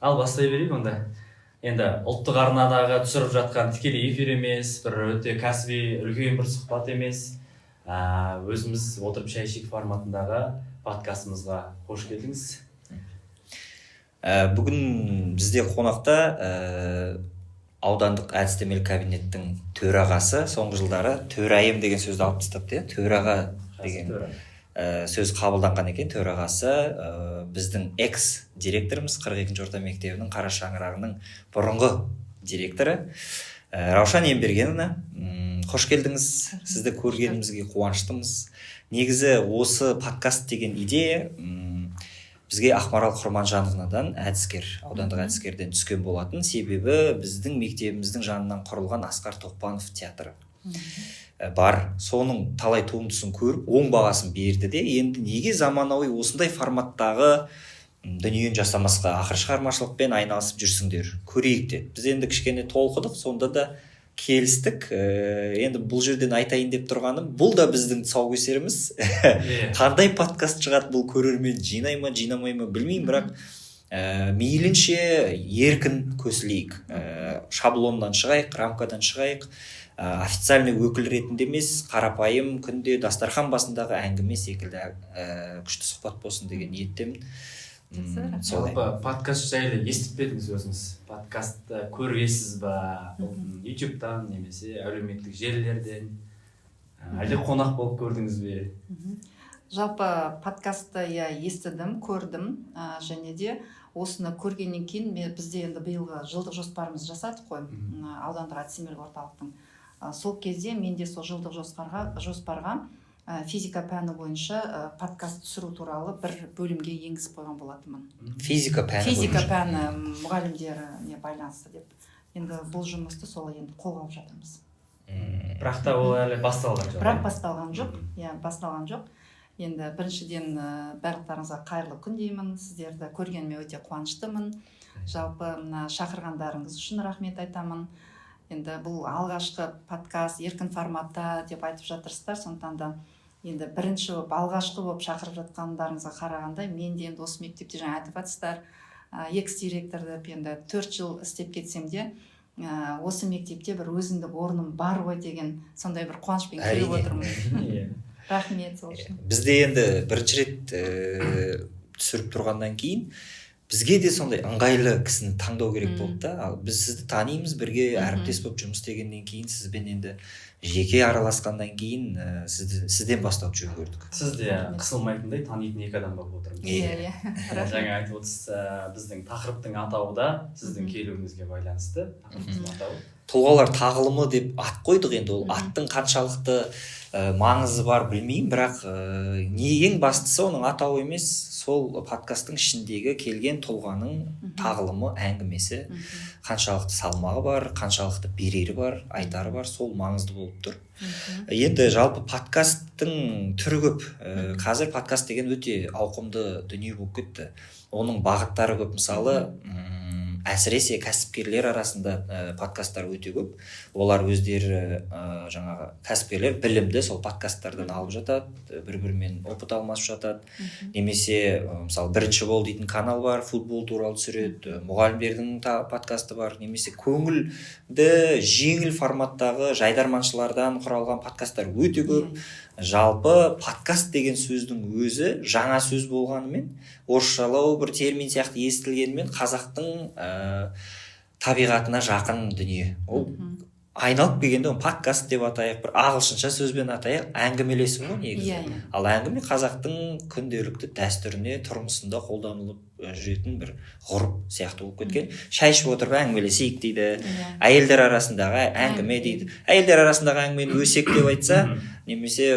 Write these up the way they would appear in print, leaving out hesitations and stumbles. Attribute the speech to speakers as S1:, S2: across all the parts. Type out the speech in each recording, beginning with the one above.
S1: Ал бастай берейік онда. Енді ұлттық арнадағы түсіріп жатқан тікелей эфир емес, бір өте кәсіби үлкен бір сұхбат емес, өзіміз отырып шай ішейік форматындағы подкастымызға қош келдіңіз.
S2: Бүгін бізде қонақта аудандық әдістемелік кабинеттің төрағасы, соңғы жылдары төрайым деген сөзді алып тастапты, төраға деген сөз қабылданған екен. Төрағасы біздің экс-директорымыз, 42-ші орта мектебінің Қара шаңырағының бұрынғы директоры Раушан Ембергеновна. Қош келдіңіз. Сізді көргенімізге қуаныштымыз. Негізі осы подкаст деген идея бізге Ақмарал Құрманжановнадан, аудандық әдіскерден түскен болатын. Себебі біздің мектебіміздің жанынан құрылған Асқар Тоқпанов театры бар. Соның талай туындысын көріп, оң бағасын берді де, енді неге заманауи осындай форматтағы дүниені жасамасқа, ақыр шығармашылықпен айналысып жүрсіңдер, көрейік деді. Біз енді кішкене толқыдық, сонда да келістік. Енді бұл жерден айтайын деп тұрғаным, бұл да біздің тұсаукесеріміз. Қандай подкаст шығады, бұл көрермен жинай ма, жинамай ма білмеймін, бірақ мейлінше еркін көсілейік. Шаблоннан шығайық, рамкадан шығайық. Официальный өкіл ретінде емес, қарапайым күнде дастархан басындағы әңгіме секілді күшті сұхбат болсын деген ниеттемін.
S1: Жалпы подкаст жайлы естіп пе едіңіз өзіңіз? Подкастты көресіз ба? YouTube'дан немесе әлеуметтік желілерден? Әлде қонақ болып көрдіңіз бе?
S3: Жалпы подкастты естідім, көрдім, және де осыны көргеннен кейін бізде енді биылғы жылдық жоспарымыз жасадық қой, аудандық әдістемелік орталықтың. Сол кезде менде сол жылдық жоспарға физика пәні бойынша подкаст түсіру туралы бір бөлімге енгізіп қойған болатынмын.
S2: Физика
S3: пәні мұғалімдеріне байланысты деп. Енді бұл жұмысты солай енді қолға алып жатырмыз.
S1: Бірақ та ол әлі басталған жоқ.
S3: Бірақ басталған жоқ. Енді біріншіден барлықтарыңызға қайырлы күн деймін. Сіздерді көргеніме өте қуаныштымын. Жалпы шақырғандарыңыз үшін рахмет айтамын. Енді бұл алғашқы подкаст еркін форматта деп айтып жатырсыздар, сондықтан да енді бірінші болып, алғашқы болып шақырып жатқандарыңызға қарағанда, мен де енді осы мектепте жаңа айтып жатсыздар, экс-директор деп енді 4 жыл істеп кетсем де, осы мектепте бір өзіндік орным бар ғой деген сондай бір қуанышпен келіп отырмын. Рахмет сол үшін.
S2: Бізде енді бірінші рет түсіріп тұрғаннан кейін бізге де сондай ыңғайлы кісіні таңдау керек болды да. Біз сізді танимыз, бірге әріптес болып жұмыс істегеннен кейін, сізбен енді жеке араласқаннан кейін сізден бастап жүру көрдік.
S1: Сіз де қысылмайтындай танитын екі адам болып отырмыз. Жаңа айтып отырсыз, біздің тақырыптың атауы да сіздің келуіңізге байланысты. Тақырыптың атауы.
S2: Тұлғалар тағылымы деп ат қойдық, енді ол аттың қаншалықты маңызы бар білмеймін, бірақ ең бастысы оның атауы емес, сол подкасттың ішіндегі келген тұлғаның тағылымы, әңгімесі, қаншалықты салмағы бар, қаншалықты берері бар, айтары бар, сол маңызды болып тұр. Енді жалпы подкасттың түрі көп. Қазір подкаст деген өте ауқымды дүние болып кетті. Оның бағыттары көп. Мысалы, әсіресе кәсіпкерлер арасында подкасттар өте көп. Олар өздері жаңағы кәсіпкерлер білімді сол подкасттардан алып жатады, бір-бірімен опыт алмасып жатады. Немесе мысалы бірінші бол дейтін канал бар, футбол туралы түсіреді, мұғалімдердің подкасты бар, немесе көңілді жеңіл форматтағы жайдарманшылардан құралған подкасттар өте көп. Жалпы подкаст деген сөздің өзі жаңа сөз болғанымен, орысшалау бір термин сияқты естілгенімен қазақтың табиғатына жақын дүние. Ол айналып келгенде подкаст деп атайық, бір ағылшынша сөзбен атайық, әңгімелесу ғой негізі. Ал әңгіме қазақтың күнделікті дәстүріне, тұрмысында қолданылып жүретін бір ғұрып сияқты болып кеткен. Шай ішіп отырып әңгімелесейік дейді. Әйелдер арасындағы әңгіме дейді. Әйелдер арасындағы әңгімені өсек деп айтса, немесе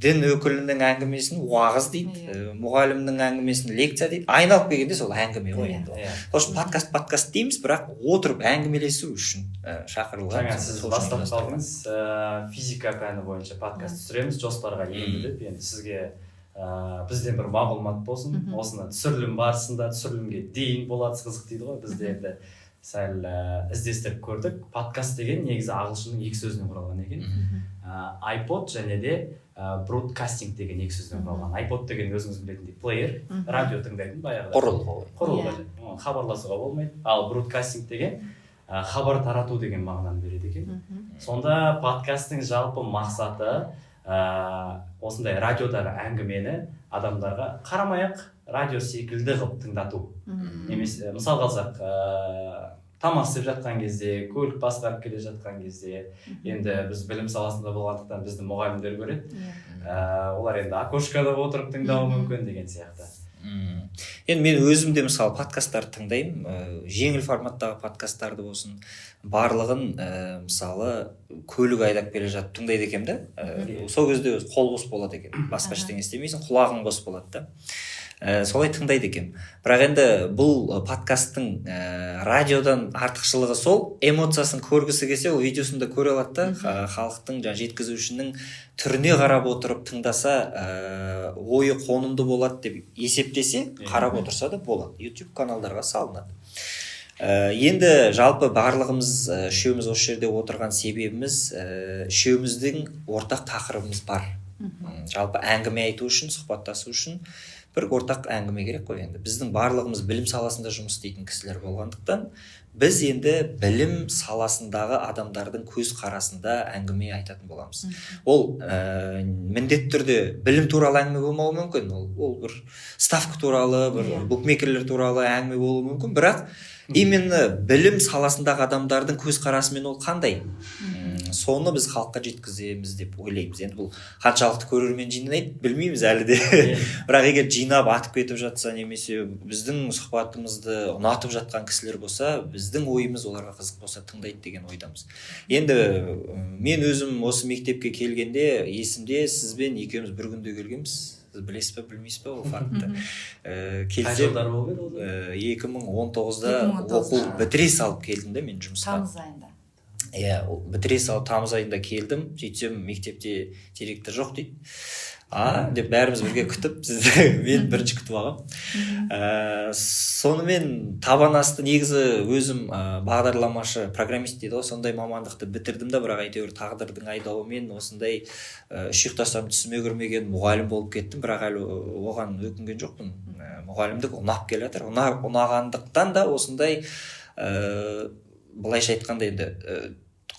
S2: дін өкілінің әңгімесін уағыз дейді, мұғалімнің әңгімесін лекция дейді. Айналып келгенде сол әңгіме ғой енді. Сосын подкаст дейміз, бірақ отырып әңгімелесу үшін шақырылған.
S1: Жаңа сіз бастап қалдыңыз, физика пәні бойынша подкаст түсіреміз, жоспарға енді деп, енді сізге бізден бір мағлұмат болсын, осыны түсірілім барысында, түсірілімге дейін болады қызық дейді ғой. Бізде енді сәл іздестіріп көрдік. Подкаст деген негізі ағылшынның екі сөзінен құралған екен. iPod және де broadcasting деген екі сөзден құралған. iPod деген өзіңіз білетіндей плеер, радио тыңдайтын баяғыда
S2: құрылғы.
S1: хабарласуға болмайды. Ал бродкастинг деген хабар тарату деген мағынаны береді екен. Сонда подкасттың жалпы мақсаты осындай радиодағы әңгімені адамдарға қарамай-ақ радио секілді қылып тыңдату. Немесе мысал алсақ, тамақ істеп жатқан кезде, көлік басқарып келе жатқан кезде, енді біз білім саласында болғандықтан бізді мұғалімдер көреді. Олар енді окошкада отырып тыңдауы мүмкін деген сияқты.
S2: Енді мен өзім де мысалы подкасттарды тыңдаймын, жеңіл форматтағы подкасттарды болсын, барлығын мысалы көлік айдап келе жатып тыңдайды екенмін да. Сол кезде қол бос болады екен, басқа ештеңе істемейсің, құлағың бос болады да. Солай тыңдайды екен. Бірақ енді бұл подкасттың радиодан артықшылығы сол, эмоциясын көргісі келсе, ол видеосын да көре алады да. Халықтың жеткізушінің түріне қарап отырып тыңдаса, ойы қонымды болады деп есептесе, қарап отырса да болады. YouTube каналдарға салынады. Енді жалпы барлығымыз үшеуміз осы жерде отырған себебіміз, үшеуміздің ортақ тақырыбымыз бар. Жалпы әңгіме айту үшін, сұхбаттасу үшін бір ортақ әңгіме керек қой. Енді біздің барлығымыз білім саласында жұмыс істейтін кісілер болғандықтан, біз енді білім саласындағы адамдардың көз қарасында әңгіме айтатын боламыз. Ол міндетті түрде білім туралы әңгіме болмауы мүмкін. Ол бір ставка туралы, бір букмекерлер туралы әңгіме болуы мүмкін, бірақ именно білім саласындағы адамдардың көз қарасымен ол қандай? Соны біз халыққа жеткіземіз деп ойлаймыз. Енді бұл қаншалықты көрермен жинайды білмейміз әлі де. Бірақ егер жинап атып кетіп жатса, немесе біздің сұхбатымызды ұнатып жатқан кісілер болса, біздің ойымыз оларға қызық болса тыңдайды деген ойдамыз. Енді мен өзім осы мектепке келгенде есімде, сізбен екеуміз бір күнде келгенбіз. Сіз білесіз бе, білмейсіз бе, ол фактты.
S1: Қай жылдар болып еді?
S2: 2019-да оқу бітіре салып келдім де мен жұмысқа.
S3: Тамыз айында.
S2: Иә, бітіре салып тамыз айында келдім. Сөйтсем мектепте директор жоқ дейді. Деп бәріміз бірге күтіп, сізді мен бірінші күтіп алғам. Сонымен табан асты негізі өзім бағдарламашы, программист дейді ғой, сондай мамандықты бітірдім да, бірақ әйтеуір тағдырдың айдауымен осындай үш ұйықтасам түсіме кірмеген мұғалім болып кеттім, бірақ әлі оған өкінген жоқпын. Мұғалімдік ұнап келе жатыр. Ұнағандықтан да осындай былайша айтқанда енді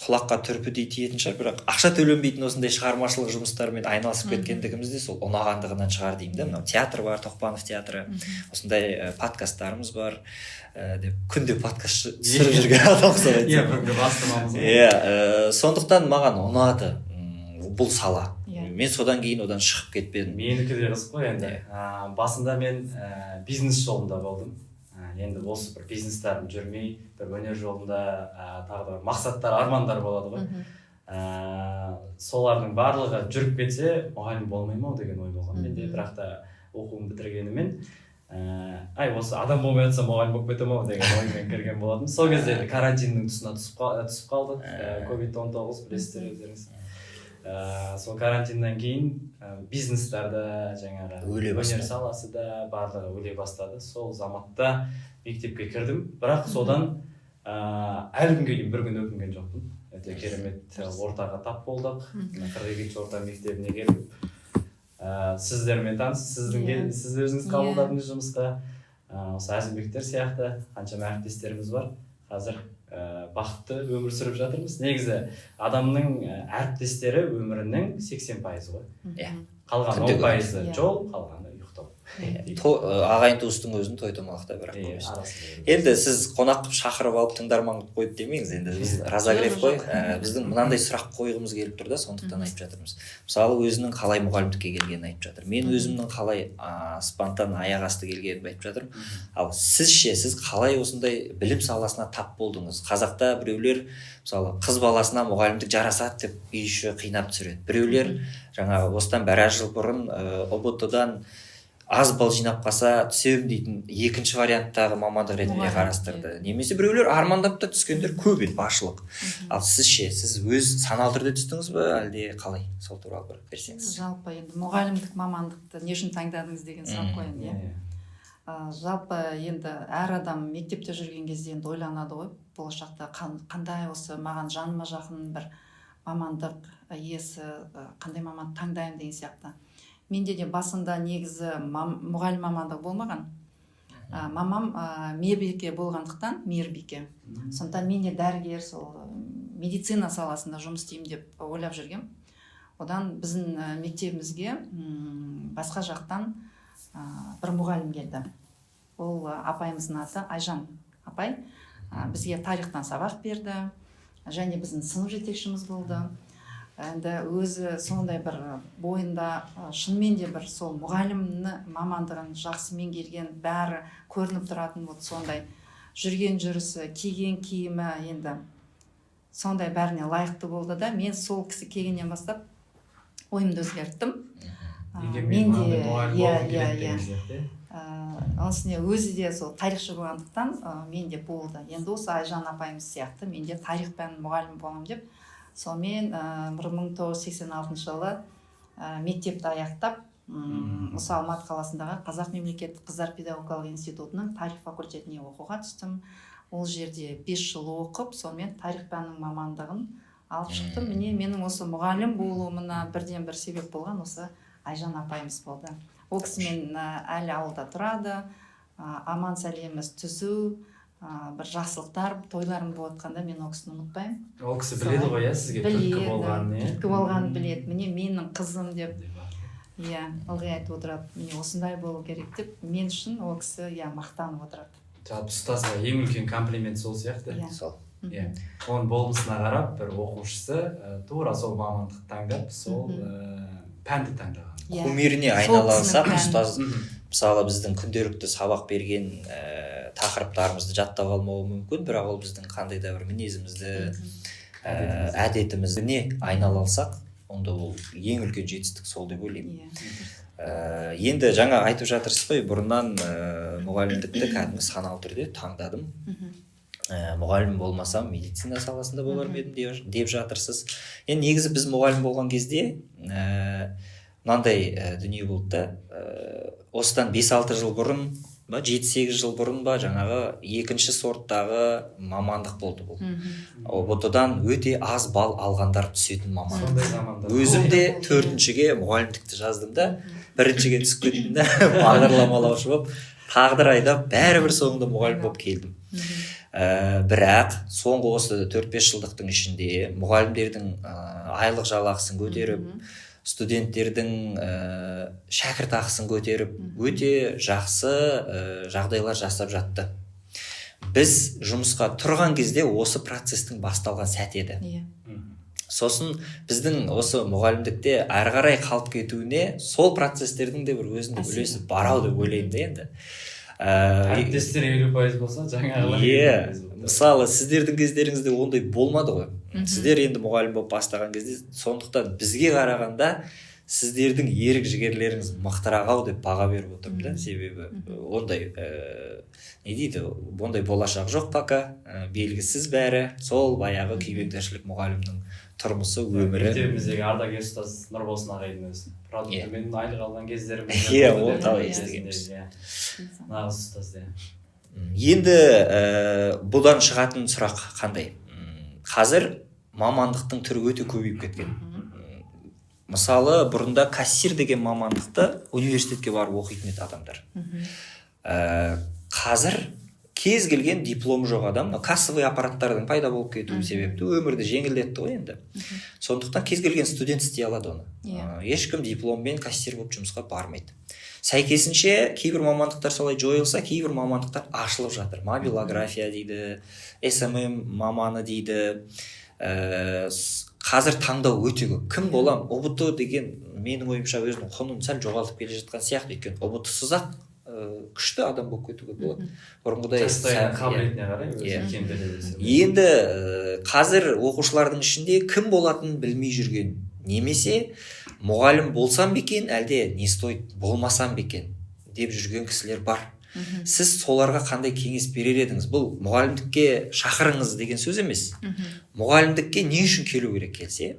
S2: құлаққа түрпідей тиетін шығар, бірақ ақша төленбейтін осындай шығармашылық жұмыстармен айналысып кеткендігіміз де сол ұнағандығынан шығар деймін да. Мынау театр бар, Тоқпанов театры, осындай подкасттарымыз бар деп күнде подкаст түсіріп жүрген адам ұқсап айтсам.
S1: Иә, бүгінгі бастамамыз.
S2: Иә, сондықтан маған ұнады бұл сала. Мен содан кейін одан шығып кетпедім.
S1: Менікі де қызық қой енді. Басында мен бизнес жолында болдым. Енді осы бір бизнестарын жүрмей, бір өнер жолында тағы да мақсаттар, армандар болады ғой. Солардың барлығы жүріп кетсе, мұғалім болмаймын ау деген ой болған. Менде бірақ та оқуын бітіргенімен, осы адам болмай жатса мұғалім болып кетемін ау деген оймен кірген болатын. Сол кезде карантиннің тұсына түсіп қалдық. COVID-19 білесіздер өздеріңіз. Сол карантиннен кейін бизнестарды жаңағы өнер саласы да барлығы өле бастады. Сол заматта мектепке кірдім, бірақ содан әлі күнге дейін бір күн өкінген жоқпын. Өте керемет ортаға тап болдық. 42-ші орта мектебіне келіп сіздермен таныс, сіз өзіңіз қабылдадыңыз жұмысқа. Осы Әзімбектер сияқты қаншама әріптестеріміз бар. Қазір бақытты өмір сүріп жатырмыз. Негізі адамның әріптестері өмірінің 80% ғой. Қалған 10% жол, қалғаны ұйықтау.
S2: Ағайын туыстың өзін той томалақта бірақ. Енді сіз қонақ қып шақырып алып тыңдарман қойып демеңіз, енді біз разогрев қой. Біздің мынандай сұрақ қойғымыз келіп тұр да, сондықтан айтып жатырмыз. Мысалы, өзінің қалай мұғалімдікке келгенін айтып жатыр. Мен өзімнің қалай спонтан аяқ асты келгенін айтып жатырмын. Ал сіз ше, сіз қалай осындай білім саласына тап болдыңыз? Қазақта біреулер мысалы қыз баласына мұғалімдік жарасады деп үй іші қинап түсіреді. Біреулер жаңағы осыдан біраз жыл бұрын ұбт-дан аз балл жинап қалса түсемін дейтін екінші варианттағы мамандық ретінде қарастырды. Немесе біреулер армандап та түскендер көп еді, баршылық. Ал сіз ше, сіз өз саналы түрде түстіңіз бе, әлде қалай? Сол туралы бір берсеңіз.
S3: Жалпы енді мұғалімдік мамандықты не үшін таңдадыңыз деген сұрақ қой енді. Жалпы енді әр адам мектепте жүрген кезде енді ойланады ғой, болашақта қандай осы маған жаныма жақын бір мамандық иесі, қандай мамандық таңдаймын деген сияқты. Менде де басында негізі мұғалім мамандығы болмаған. мамам мейірбике болғандықтан, мейірбике. Сондықтан мен де дәрігер, сол медицина саласында жұмыс істеймін деп ойлап жүргем. Одан біздің мектебімізге басқа жақтан бір мұғалім келді. Ол апайымыздың аты Айжан апай. Бізге тарихтан сабақ берді, және біздің сынып жетекшіміз болды. Енді өзі сондай бір бойында шынымен де бір сол мұғалімні мамандығын жақсы меңгерген, бәрі көрініп тұратын, сондай жүрген жүрісі, киген киімі енді сондай бәріне лайықты болды да, мен сол кісі келгеннен бастап ойымды өзгерттім. Мен де осыне өзі де сол тарихшы болғандықтан мен де болды. Енді осы Айжан апайымыз сияқты мен де тарих пән мұғалім боламын деп, сонымен 1986 жылы мектепті аяқтап, осы Алматы қаласындағы Қазақ мемлекеттік қыздар педагогикалық институтының тарих факультетіне оқуға түстім. Ол жерде 5 жыл оқып, сонымен тарих пәнінің мамандығын алып шықтым. Міне менің осы мұғалім болуымына бірден бір себеп болған осы Айжан апайымыз болды. Ол кісімен әлі ауылда тұрады, аман сәлеміміз түзу, бір жақсылықтар, тойларым болып жатқанда мен ол кісіні ұмытпаймын.
S1: Ол кісі біледі ғой, сізге түркі болғанын,
S3: түркі болғанын біледі. Міне менің қызым деп, ылғи айтып отырады, міне осындай болу керек деп, мен үшін ол кісі мақтанып отырады.
S1: Жалпы ұстазға ең үлкен комплимент сол сияқты.
S2: Сол.
S1: Оның болмысына қарап, бір оқушысы тура сол мамандық таңдап, сол пәнді таңдаған.
S2: Кумиріне айналсақ, ұстаз мысалы біздің күнделікті сабақ берген тақырыптарымызды жаттап алмауы мүмкін, бірақ ол біздің қандай да бір мінезімізді, әдетімізді айнала алсақ, онда ол ең үлкен жетістік сол деп ойлаймын. Енді жаңа айтып жатырсыз ғой, бұрыннан мұғалімдікті кәдімгі саналы түрде таңдадым. Мұғалім болмасам медицина саласында болар ма едім деп жатырсыз. Енді негізі біз мұғалім болған кезде мынандай дүние болды да, осыдан 5-6 жыл бұрын ба, 7-8 жыл бұрын ба, жаңағы екінші сорттағы мамандық болды бұл. ОБТ-дан өте аз балл алғандар түсетін мамандық. Өзім де 4-шіге мұғалімдікті жаздым да, 1-шіге түсіп кеттім да, бағдарламалаушы болып, тағдыр айдап, бәрібір соңында мұғалім болып келдім. Бірақ соңғы осы 4-5 жылдықтың ішінде мұғалімдердің айлық жалақысын көтеріп, студенттердің шәкіртақысын көтеріп, өте жақсы жағдайлар жасап жатты. Біз жұмысқа тұрған кезде осы процестің басталған сәт еді. Сосын біздің осы мұғалімдікте әрі қарай қалып кетуіне сол процестердің де бір өзінде үлесі бар ау деп ойлаймын да енді.
S1: Әріптестер 50% болса, жаңағылар.
S2: Мысалы, сіздердің кездеріңізде ондай болмады ғой. Сіздер енді мұғалім болып бастаған кезде, сондықтан бізге қарағанда сіздердің ерік жігерлеріңіз мықтырақ ау деп баға беріп отырмын да, себебі ондай не дейді, ондай болашақ жоқ пока, белгісіз бәрі, сол баяғы күйбеңдершілік мұғалімнің тұрмысы, өмірі.
S1: Мектебіміздегі ардагер ұстаз Нұрболсын ағайдың өзі. Продуктымен айлық алған кездерім.
S2: Ол талай естігенбіз.
S1: Нағыз ұстаз.
S2: Енді бұдан шығатын сұрақ қандай? Қазір мамандықтың түрі өте көбейіп кеткен. Мысалы, бұрында кассир деген мамандықты университетке барып оқитын еді адамдар. Қазір кез келген диплом жоқ адам, кассовый аппараттардың пайда болып кетуі себепті өмірді жеңілдетті ғой енді. Сондықтан кез келген студент істей алады оны. Ешкім дипломмен кассир болып жұмысқа бармайды. Сәйкесінше кейбір мамандықтар солай жойылса, кейбір мамандықтар ашылып жатыр. Мобилография дейді, SMM маманы дейді. Қазір таңдау өте көп. Кім болам? ОБТ деген менің ойымша өзінің құнын сәл жоғалтып келе жатқан сияқты, екен. ОБТ-сыз-ақ күшті адам болып кетуге болады. Бұрынғыдай
S1: қабілетіне қарай.
S2: Енді қазір оқушылардың ішінде кім болатынын білмей жүрген, немесе мұғалім болсам бекен, әлде не стоит болмасам бекен деп жүрген кісілер бар. Сіз соларға қандай кеңес берер едіңіз? Бұл мұғалімдікке шақырыңыз деген сөз емес. Мұғалімдікке не үшін келу керек келсе,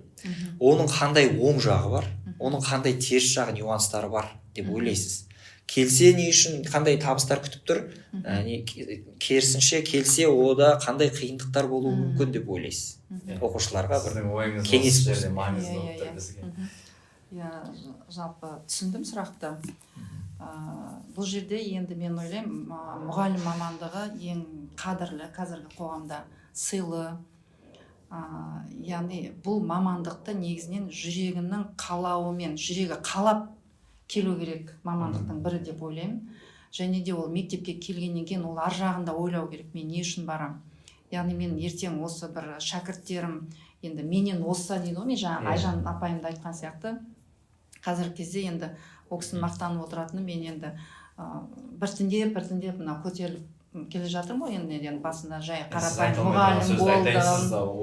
S2: оның қандай оң жағы бар, оның қандай теріс жағы, нюанстары бар деп ойлайсыз. Келсе не үшін қандай табыстар күтіп тұр, керісінше келсе ода қандай қиындықтар болуы мүмкін деп ойлайсыз. Оқушыларға бір кеңес
S1: маңызды болып тұр бізге.
S3: Жалпы түсіндім сұрақты. бұл жерде енді мен ойлаймын мұғалім мамандығы ең қадірлі қазіргі қоғамда сыйлы. Яғни бұл мамандықты негізінен жүрегінің қалауымен, жүрегі қалап келу керек мамандықтың бірі деп ойлаймын. Және де ол мектепке келгеннен кейін ол ар жағында ойлау керек, мен не үшін барам. Яғни мен ертең осы бір шәкірттерім енді менен озса дейді ғой, мен жаңа Айжан апайымда айтқан сияқты қазіргі кезде енді ол кісінің мақтанып отыратыны мен енді біртіндеп мына көтеріліп келе жатырмын ғой, енді басында жай қарапайым мұғалім болдым.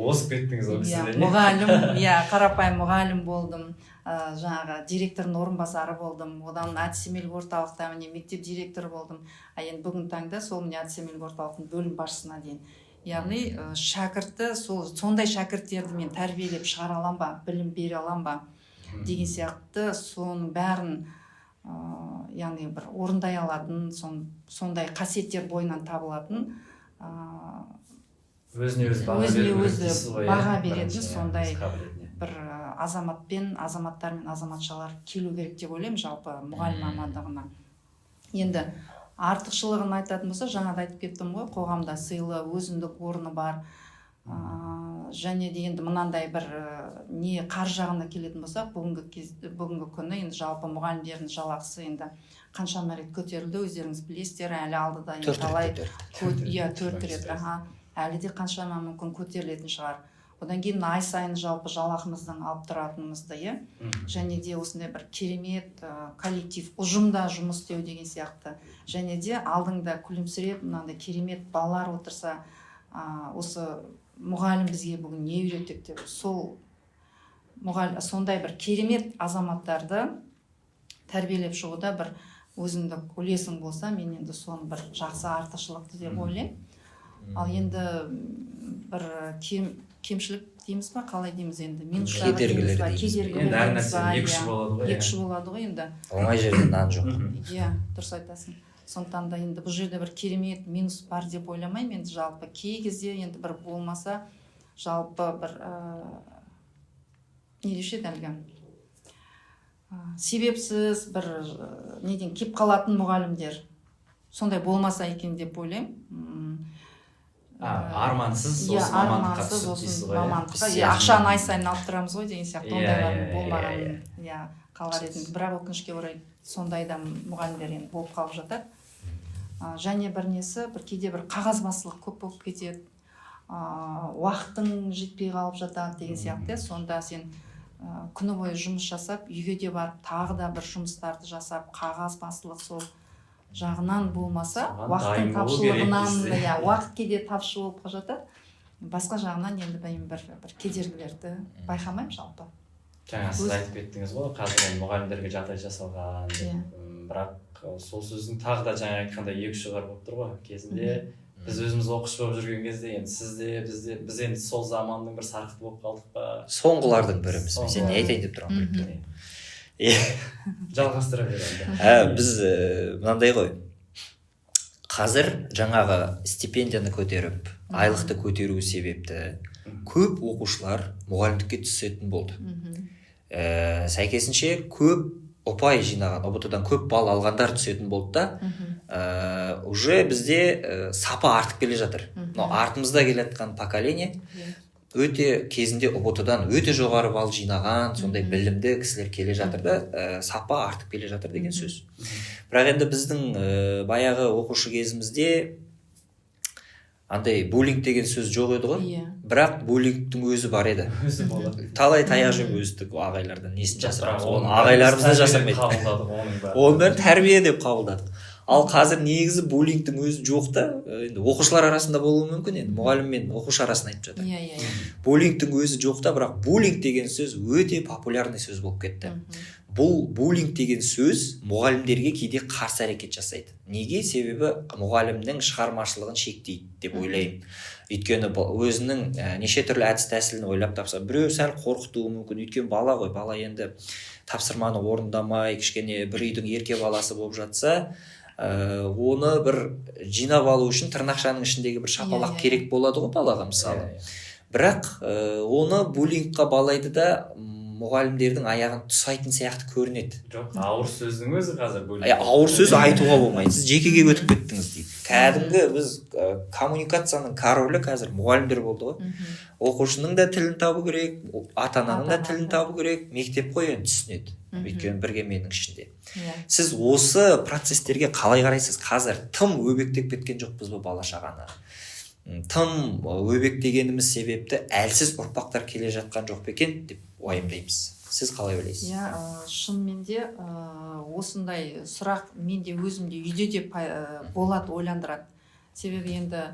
S1: Озып кеттіңіз ол кісіден.
S3: Мұғалім, қарапайым мұғалім болдым. Жаңағы директордың орынбасары болдым. Одан әдістемелік орталықта міне мектеп директоры болдым. Енді бүгін таңда сол міне әдістемелік орталықтың бөлім басшысына дейін. Яғни шәкіртті сондай шәкірттерді мен тәрбиелеп шығара алам ба, білім бере алам ба деген сияқты соның бәрін яғни бір орындай алатын, сондай қасиеттер бойынан табылатын,
S1: өзіне
S3: баға беретін сондай бір азаматтар мен азаматшалар келу керек деп ойлаймын жалпы мұғалім мамандығына. Енді артықшылығын айтатын болса, жаңада айтып кеттім ғой, қоғамда сыйлы, өзіндік орны бар. Және де енді мынандай бір не қаржы жағына келетін болсақ, бүгінгі күні енді жалпы мұғалімдердің жалақысы енді қаншама рет көтерілді, өздеріңіз білесіздер, әлі алдыда енді талай 4 рет, әлі де қаншама мүмкін көтерілетін шығар. Одан кейін ай сайын жалпы жалақымыздың алып тұратынымызды, және де осындай бір керемет коллектив, ұжымда жұмыс істеу деген сияқты. Және де алдыңда күлімсіреп, мынандай керемет балалар отырса, осы мұғалім бізге бүгін не үйреттік деп, сондай бір керемет азаматтарды тәрбиелеп шығуда бір өзіндік үлесің болса, мен енді соны бір жақсы артықшылықты деп ойлаймын. Ал енді бір кемшілік дейміз ба, қалай дейміз енді, минустары дейміз ба, кедергілер екі ұшы болады ғой енді.
S2: Оңай жерден нан жоқ.
S3: Дұрыс айтасың. Сондықтан да енді бұл жерде бір керемет минус бар деп ойламаймын. Енді жалпы кей кезде енді бір болмаса, жалпы бір не деуші еді әлгі себепсіз бір неден кеп қалатын мұғалімдер сондай болмаса екен деп ойлаймын.
S1: Армансыз осы мамандыққа түсіп дейсіз ғой.
S3: Ақшаны ай сайын алып тұрамыз ғой деген сияқты ондайлардың болмағанын қалар едім. Бірақ өкінішке орай сондай да мұғалімдер енді болып қалып жатады. Және бір несі, бір кейде бір қағазбастылық көп болып кетеді, уақытың жетпей қалып жатады деген сияқты. Сонда сен күні бойы жұмыс жасап, үйге де барып тағы да бір жұмыстарды жасап, қағазбастылық сол жағынан болмаса, уақыттың тапшылығынан, уақыт кейде тапшы болып жатады. Басқа жағынан енді бір кедергілерді байқамаймын жалпы.
S1: Жаңа сіз айтып кеттіңіз ғой, қазір мұғалімдерге жағдай жасалған, бірақ сол сөздің тағы да жаңа айтқандай екі ұшы бар болып тұр ғой. Кезінде біз өзіміз оқушы болып жүрген кезде енді біз енді сол заманның бір сарқыты болып қалдық па?
S2: Соңғылардың біріміз. Сен не айтайын деп тұрған?
S1: Жалғастыра беремін.
S2: Біз мынандай ғой. Қазір жаңағы стипендияны көтеріп, айлықты көтеру себепті көп оқушылар мұғалімдікке түсетін болды. Сәйкесінше көп ұпай жинаған, ұбт-дан көп балл алғандар түсетін болды да, уже бізде сапа артып келе жатыр. Артымызда келе жатқан поколение өте кезінде ұбт-дан өте жоғары балл жинаған, сондай білімді кісілер келе жатыр да, сапа артып келе жатыр деген сөз. Бірақ енді біздің баяғы оқушы кезімізде андай буллинг деген сөз жоқ еді ғой. Бірақ буллингтің өзі бар еді. Талай таяқ жеп өстік ағайлардан, несін жасырамыз? Оны ағайларымыз да жасамайды. Оны бәрін тәрбие деп қабылдадық. Ал қазір негізі буллингтің өзі жоқ та, енді оқушылар арасында болуы мүмкін, енді мұғалім мен оқушы арасында айтып жатыр. Буллингтің өзі жоқ та, бірақ буллинг деген сөз өте популярный сөз болып кетті. Бұл буллинг деген сөз мұғалімдерге кейде қарсы әрекет жасайды. Неге? Себебі мұғалімнің шығармашылығын шектейді деп ойлаймын. Өйткені өзінің неше түрлі әдіс тәсілін ойлап тапса, біреу сәл қорқытуы мүмкін. Өйткені бала ғой, бала енді тапсырманы орындамай, кішкене бір үйдің ерке баласы болып жатса, оны бір жинап алу үшін тырнақшаның ішіндегі бір шапалақ керек болады ғой балаға мысалы. Бірақ оны буллингқа балайды да мұғалімдердің аяғын тұсайтын сияқты көрінеді.
S1: Жоқ, ауыр сөздің өзі қазір бөлек.
S2: Ауыр сөз айтуға болмайды. Сіз жекеге өтіп кеттіңіз дейді. Кәдімгі біз коммуникацияның королі қазір мұғалімдер болды ғой. Оқушының да тілін табу керек, ата-ананың да тілін табу керек, мектеп қой енді түсінеді. Өйткені бірге менің ішінде. Сіз осы процестерге қалай қарайсыз? Қазір тым өбектеп кеткен жоқпыз ба бала шағаны? Тым өбектегеніміз себепті әлсіз ұрпақтар келе жатқан жоқ па екен деп уайымдаймыз. Сіз қалай ойлайсыз?
S3: Шынымен де осындай сұрақ менде өзімде үйде де болады, ойландырады. Себебі енді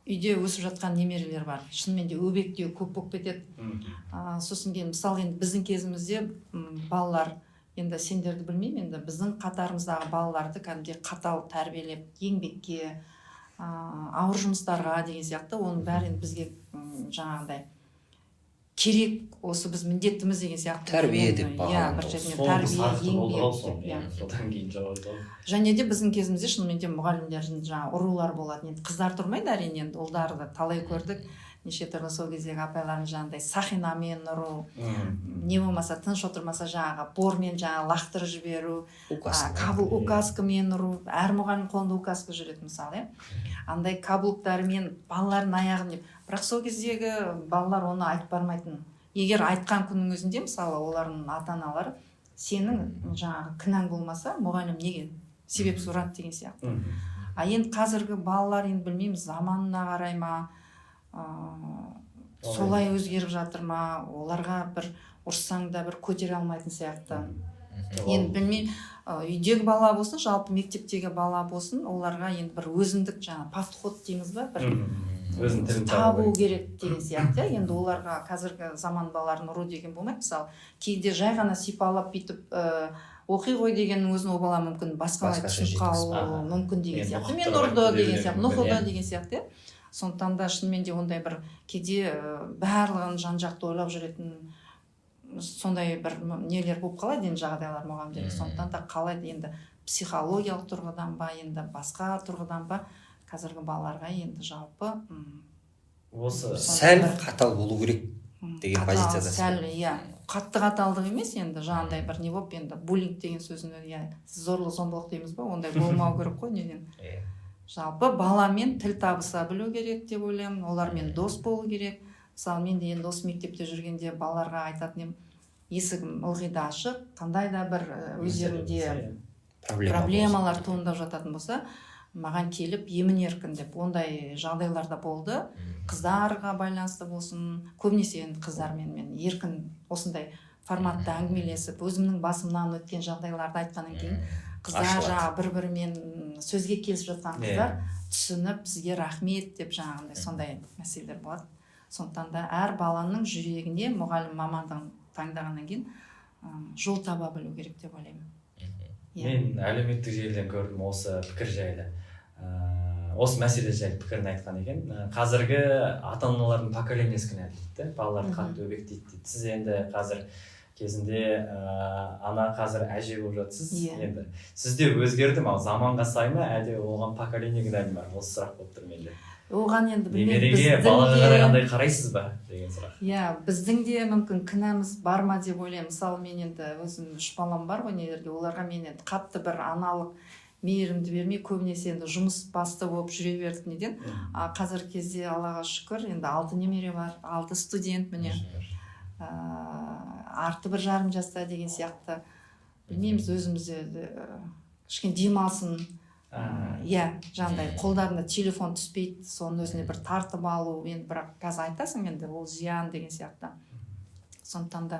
S3: үйде өсіп жатқан немерелер бар. Шынымен де өбектеу көп болып кетеді. Сосын кейін мысалы енді біздің кезімізде балалар, енді сендерді білмеймін, енді біздің қатарымыздағы балаларды кәдімгідей қатал тәрбиелеп, еңбекке, ауыр жұмыстарға деген сияқты, оның бәрін бізге жаңағыдай керек, осы біз міндеттіміз деген сияқты
S2: тәрбие деп
S3: бағаланды. Бір жерден тәрбие, еңбек. Және де біздің кезімізде шынымен де мұғалімдердің жаңағы ұрулар болады. Енді қыздар тұрмайды әрине, енді ұлдарды талай көрдік. Неше түрлі сол кездегі апайлардың жаңағыдай сақинамен ұру, не болмаса тыныш отырмаса жаңағы бормен жаңағы лақтырып жіберу, указкамен ұру, әр мұғалім қолында указка жүреді мысалы, андай каблуктарымен балалардың аяғын деп. Бірақ сол кездегі балалар оны айтып бармайтын. Егер айтқан күннің өзінде мысалы олардың ата-аналары сенің жаңағы кінәң болмаса мұғалім неге себеп сұрады деген сияқты. Енді қазіргі балалар енді білмейміз, заманына қарай ма, солай өзгеріп жатыр ма, оларға бір ұрсаң да бір көтере алмайтын сияқты. Енді білмеймін, үйдегі бала болсын, жалпы мектептегі бала болсын, оларға енді бір өзіндік жаңа подход дейміз ба, бір табу керек деген сияқты. Енді оларға қазіргі заман балаларын ұру деген болмайды. Мысалы, кейде жай ғана сипалап бүйтіп оқи ғой дегеннің өзін ол бала мүмкін басқалай түсініп қалуы мүмкін деген сияқты. Мен ұрды деген сияқты, нұқылды деген сияқты. Сондықтан да шынымен де ондай бір кейде барлығын жан-жақты ойлап жүретін сондай бір нелер болып қалады енді жағдайлар мұғалімдерге. Сондықтан да қалайды енді психологиялық тұрғыдан ба, енді басқа тұрғыдан ба қазіргі балаларға енді жалпы
S1: осы
S2: сәл қатал болу керек деген позицияда.
S3: Сәл, қатты қаталдық емес, енді жаңағыдай бір не болып, енді буллинг деген сөзін зорлық зомбылық дейміз ба, ондай болмау керек қой неден. Жалпы баламен тіл табыса білу керек деп ойлаймын, олармен дос болу керек. Мысалы, мен де енді осы мектепте жүргенде балаларға айтатын едім, есігім ылғи да ашық, қандай да бір өздерінде проблемалар туындап жататын болса, маған келіп емін-еркін деп, ондай жағдайларда болды. Қыздарға байланысты болсын, көбінесе енді қыздармен мен еркін осындай форматта әңгімелесіп, өзімнің басымнан өткен жағдайларды айтқаннан кейін қыздар жаңағы бір-бірімен сөзге келісіп жатқан қыздар түсініп бізге рахмет деп жаңағындай сондай мәселелер болады. Сондықтан да әр баланың жүрегіне мұғалім мамандығын таңдағаннан кейін жол таба білу керек деп ойлаймын.
S1: Мен әлеуметтік желіден көрдім осы пікір жайлы. Осы мәселе жайлы пікірін айтқан екен. Қазіргі ата-аналардың поколениясы кінәлі дейді, балаларды қатты өбектейді дейді. Сіз енді қазір кезінде ана қазір әже болып жатсыз. Енді сізде өзгерді ме, заманға сай ма, әлде оған поколение кінәлі ме? Осы сұрақ болып тұр менде.
S3: Оған енді білмеймін,
S1: немереге балаға қарағандай қарайсыз ба деген сұрақ.
S3: Біздің де мүмкін кінәміз бар ма деп ойлаймын. Мысалы, мен енді өзім 3 балам бар ғой нелерге, оларға мен енді қатты бір аналық мейірімді бермей, көбінесе енді жұмыс басты болып жүре бердік неден. Қазіргі кезде Аллаға шүкір, енді 6 немере бар, 6 студент міне. Арты 1,5 жаста деген сияқты. Білмейміз, өзімізде кішкене демалсын. Жаңағыдай қолдарына телефон түспейді, соның өзіне бір тартып алу, енді бірақ қазір айтасың енді ол зиян деген сияқты. Сондықтан да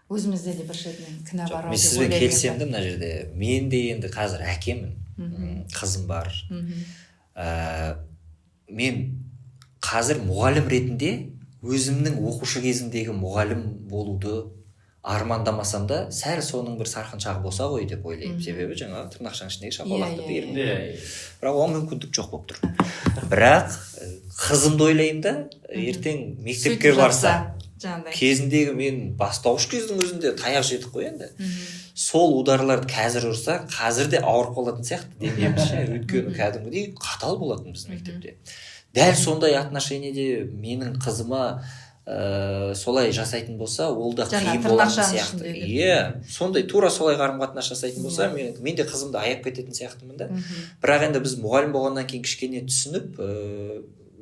S3: өзімізде де бір шетінен кінә бар.
S2: Мен сізбен келісемін мына жерде. Мен де енді қазір әкемін, қызым бар. Мен қазір мұғалім ретінде өзімнің оқушы кезімдегі мұғалім болуды армандамасам да, сәл соның бір сарқын шағы болса ғой деп ойлаймын. Себебі жаңағы тырнақшаның ішіндегі шапалақты берім. Бірақ оған мүмкіндік жоқ болып тұр. Бірақ қызымды ойлаймын да, ертең мектепке барса, кезіндегі мен бастауыш кездің өзінде таяқ жедік қой енді. Сол ударларды қазір ұрса, қазір де ауырып қалатын сияқты демейміз. Өйткені кәдімгідей қатал болатын біздің мектепте. Дәл сондай отношениеде менің қызыма солай жасайтын болса ол да
S3: жаңа
S2: қиын болатын
S3: тырнақшаның
S2: сияқты.
S3: ішінде деп.
S2: Иә, сондай тура солай қарым-қатынас жасайтын болса мен де қызымды аяп кететін сияқтымын да. Бірақ енді біз мұғалім болғаннан кейін кішкене түсініп,